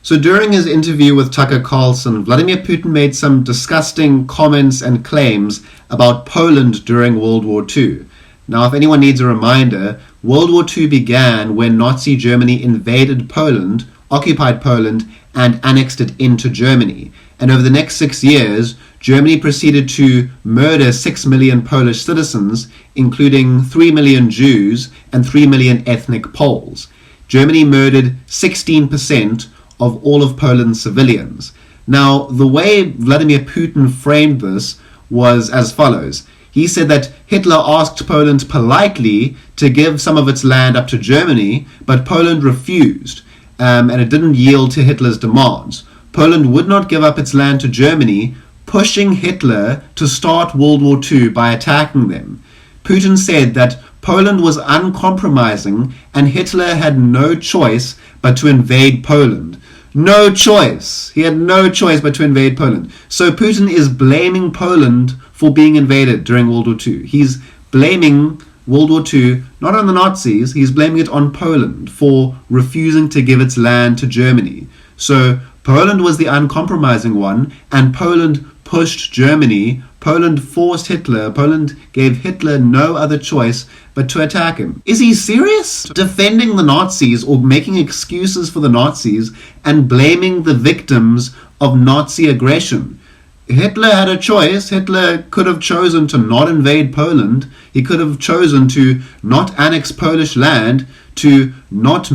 So during his interview with Tucker Carlson, Vladimir Putin made some disgusting comments and claims about Poland during World War II. Now, if anyone needs a reminder, World War II began when Nazi Germany invaded Poland, occupied Poland, and annexed it into Germany. And over the next 6 years, Germany proceeded to murder 6 million Polish citizens, including 3 million Jews and 3 million ethnic Poles. Germany murdered 16% of all of Poland's civilians. Now, the way Vladimir Putin framed this was as follows. He said that Hitler asked Poland politely to give some of its land up to Germany, but Poland refused, and it didn't yield to Hitler's demands. Poland would not give up its land to Germany, pushing Hitler to start World War II by attacking them. Putin said that Poland was uncompromising and Hitler had no choice but to invade Poland. No choice. He had no choice but to invade Poland. So Putin is blaming Poland for being invaded during World War II. He's blaming World War II not on the Nazis, he's blaming it on Poland for refusing to give its land to Germany. So Poland was the uncompromising one, and Poland pushed Germany. Poland forced Hitler. Poland gave Hitler no other choice but to attack him. Is he serious? Defending the Nazis or making excuses for the Nazis and blaming the victims of Nazi aggression. Hitler had a choice. Hitler could have chosen to not invade Poland. He could have chosen to not annex Polish land, to not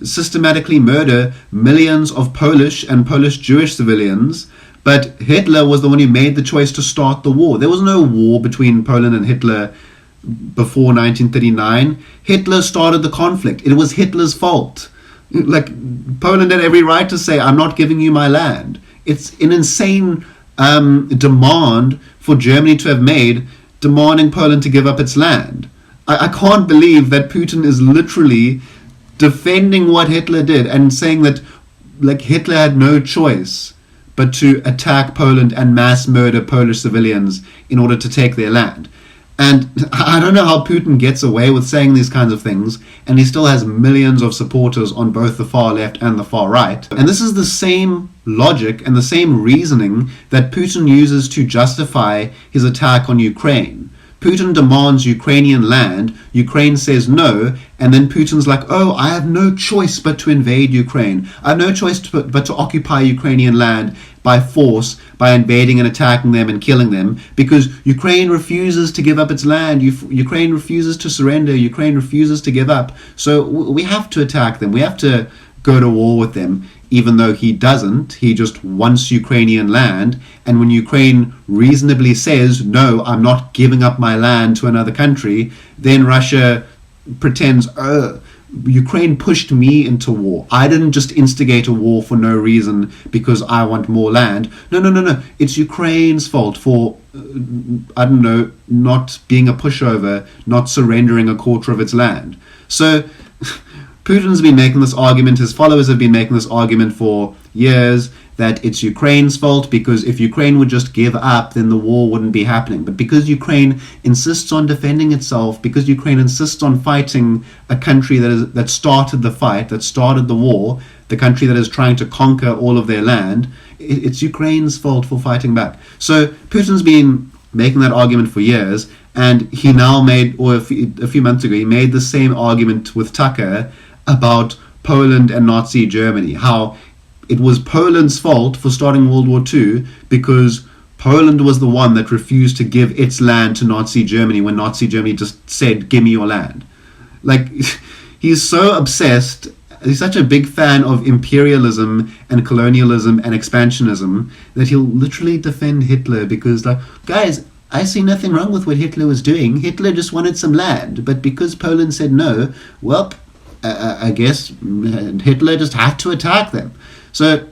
systematically murder millions of Polish and Polish Jewish civilians. But Hitler was the one who made the choice to start the war. There was no war between Poland and Hitler before 1939. Hitler started the conflict. It was Hitler's fault. Like, Poland had every right to say, I'm not giving you my land. It's an insane demand for Germany to have made, demanding Poland to give up its land. I can't believe that Putin is literally defending what Hitler did and saying that like Hitler had no choice but to attack Poland and mass murder Polish civilians in order to take their land. And I don't know how Putin gets away with saying these kinds of things, and he still has millions of supporters on both the far left and the far right. And this is the same logic and the same reasoning that Putin uses to justify his attack on Ukraine. Putin demands Ukrainian land, Ukraine says no, and then Putin's like, oh, I have no choice but to invade Ukraine. I have no choice but to occupy Ukrainian land by force, by invading and attacking them and killing them, because Ukraine refuses to give up its land, Ukraine refuses to surrender, Ukraine refuses to give up. So we have to attack them, we have to go to war with them, even though he doesn't. He just wants Ukrainian land, and when Ukraine reasonably says, no, I'm not giving up my land to another country, then Russia pretends, Ukraine pushed me into war. I didn't just instigate a war for no reason because I want more land. No. It's Ukraine's fault for, not being a pushover, not surrendering a quarter of its land. So Putin's been making this argument, his followers have been making this argument for years, that it's Ukraine's fault because if Ukraine would just give up, then the war wouldn't be happening. But because Ukraine insists on defending itself, because Ukraine insists on fighting a country that started the fight, that started the war, the country that is trying to conquer all of their land, it's Ukraine's fault for fighting back. So Putin's been making that argument for years, and he now made, or a few months ago, he made the same argument with Tucker about Poland and Nazi Germany, how it was Poland's fault for starting World War II because Poland was the one that refused to give its land to Nazi Germany when Nazi Germany just said, give me your land. Like, he's so obsessed, he's such a big fan of imperialism and colonialism and expansionism that he'll literally defend Hitler because, like, guys, I see nothing wrong with what Hitler was doing. Hitler just wanted some land, but because Poland said no, well, I guess Hitler just had to attack them. So,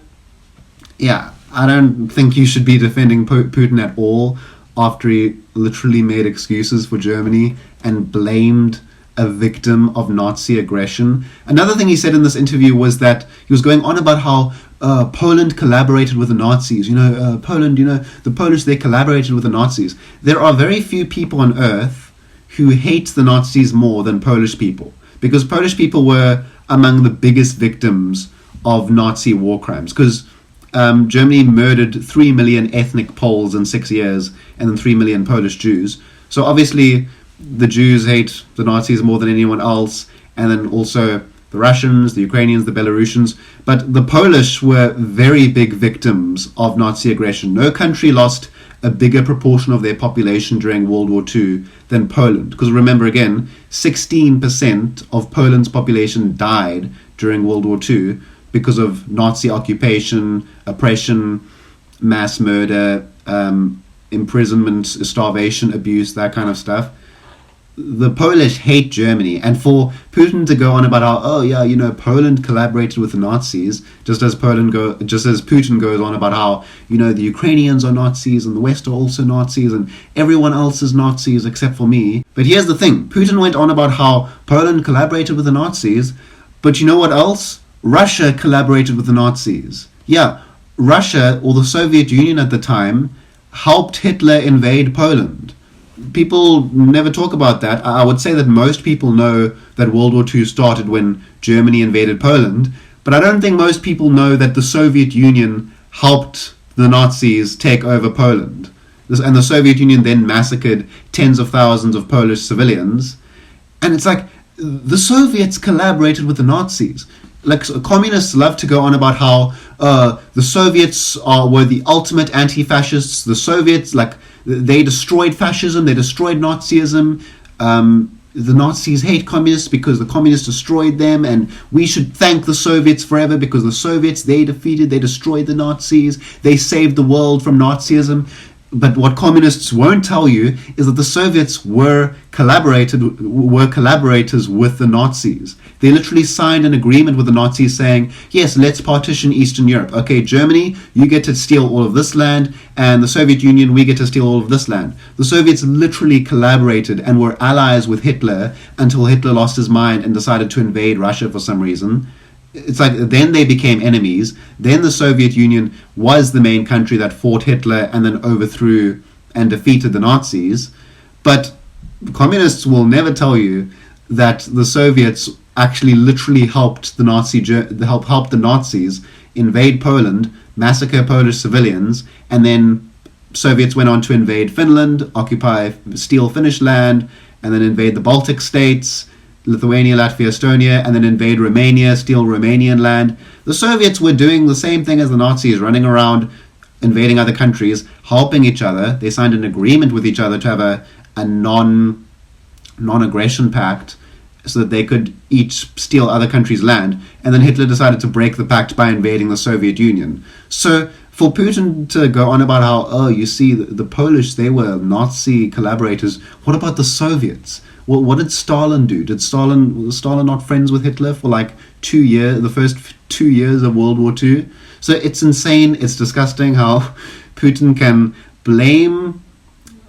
yeah, I don't think you should be defending Putin at all after he literally made excuses for Germany and blamed a victim of Nazi aggression. Another thing he said in this interview was that he was going on about how Poland collaborated with the Nazis. Poland, the Polish, they collaborated with the Nazis. There are very few people on earth who hate the Nazis more than Polish people, because Polish people were among the biggest victims of Nazi war crimes, because Germany murdered 3 million ethnic Poles in 6 years, and then 3 million Polish Jews. So obviously the Jews hate the Nazis more than anyone else, and then also the Russians, the Ukrainians, the Belarusians. But the Polish were very big victims of Nazi aggression. No country lost a bigger proportion of their population during World War II than Poland. Because remember again, 16% of Poland's population died during World War II because of Nazi occupation, oppression, mass murder, imprisonment, starvation, abuse, that kind of stuff. The Polish hate Germany, and for Putin to go on about how, Poland collaborated with the Nazis, just as Putin goes on about how, the Ukrainians are Nazis and the West are also Nazis and everyone else is Nazis except for me. But here's the thing, Putin went on about how Poland collaborated with the Nazis, but you know what else? Russia collaborated with the Nazis. Yeah, Russia, or the Soviet Union at the time, helped Hitler invade Poland. People never talk about that. I would say that most people know that World War II started when Germany invaded Poland, but I don't think most people know that the Soviet Union helped the Nazis take over Poland. And the Soviet Union then massacred tens of thousands of Polish civilians. And it's like, the Soviets collaborated with the Nazis. Like, communists love to go on about how the Soviets were the ultimate anti-fascists. The Soviets, they destroyed fascism, they destroyed Nazism. The Nazis hate communists because the communists destroyed them, and we should thank the Soviets forever because the Soviets, they destroyed the Nazis, they saved the world from Nazism. But what communists won't tell you is that the Soviets were collaborators with the Nazis. They literally signed an agreement with the Nazis saying, yes, let's partition Eastern Europe. Okay, Germany, you get to steal all of this land, and the Soviet Union, we get to steal all of this land. The Soviets literally collaborated and were allies with Hitler until Hitler lost his mind and decided to invade Russia for some reason. It's like, then they became enemies. Then the Soviet Union was the main country that fought Hitler and then overthrew and defeated the Nazis. But communists will never tell you that the Soviets actually literally helped the Nazis invade Poland, massacre Polish civilians, and then Soviets went on to invade Finland, steal Finnish land, and then invade the Baltic states, Lithuania, Latvia, Estonia, and then invade Romania, steal Romanian land. The Soviets were doing the same thing as the Nazis, running around, invading other countries, helping each other. They signed an agreement with each other to have a non-aggression pact so that they could each steal other countries' land. And then Hitler decided to break the pact by invading the Soviet Union. So for Putin to go on about how, the Polish, they were Nazi collaborators, what about the Soviets? Well, what did Stalin do? Was Stalin not friends with Hitler for like 2 years, the first 2 years of World War II? So it's insane, it's disgusting how Putin can blame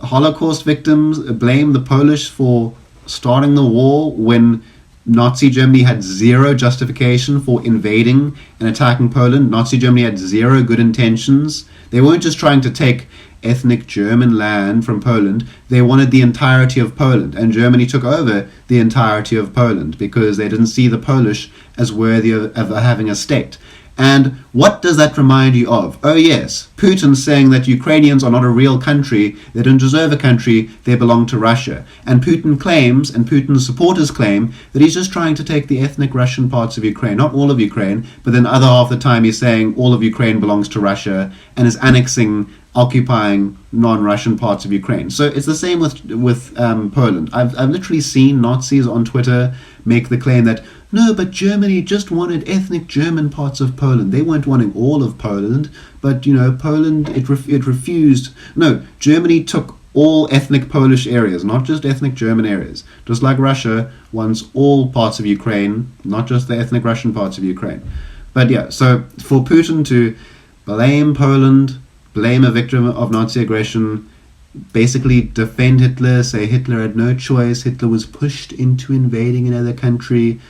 Holocaust victims, blame the Polish for starting the war when Nazi Germany had zero justification for invading and attacking Poland. Nazi Germany had zero good intentions. They weren't just trying to take ethnic German land from Poland. They wanted the entirety of Poland, and Germany took over the entirety of Poland because they didn't see the Polish as worthy of having a state. And what does that remind you of? Oh yes, Putin saying that Ukrainians are not a real country, they don't deserve a country, they belong to Russia. And Putin claims, and Putin's supporters claim, that he's just trying to take the ethnic Russian parts of Ukraine, not all of Ukraine, but then other half the time he's saying all of Ukraine belongs to Russia and is occupying non-Russian parts of Ukraine. So it's the same with Poland. I've literally seen Nazis on Twitter make the claim that no, but Germany just wanted ethnic German parts of Poland. They weren't wanting all of Poland, but Poland, it refused. No, Germany took all ethnic Polish areas, not just ethnic German areas. Just like Russia wants all parts of Ukraine, not just the ethnic Russian parts of Ukraine. But yeah, so for Putin to blame Poland, blame a victim of Nazi aggression, basically defend Hitler, say Hitler had no choice, Hitler was pushed into invading another country,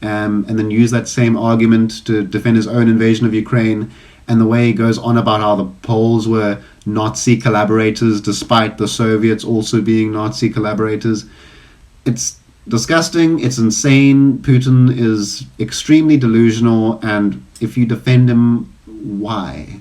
and then use that same argument to defend his own invasion of Ukraine, and the way he goes on about how the Poles were Nazi collaborators despite the Soviets also being Nazi collaborators. It's disgusting, it's insane. Putin is extremely delusional, and if you defend him, why?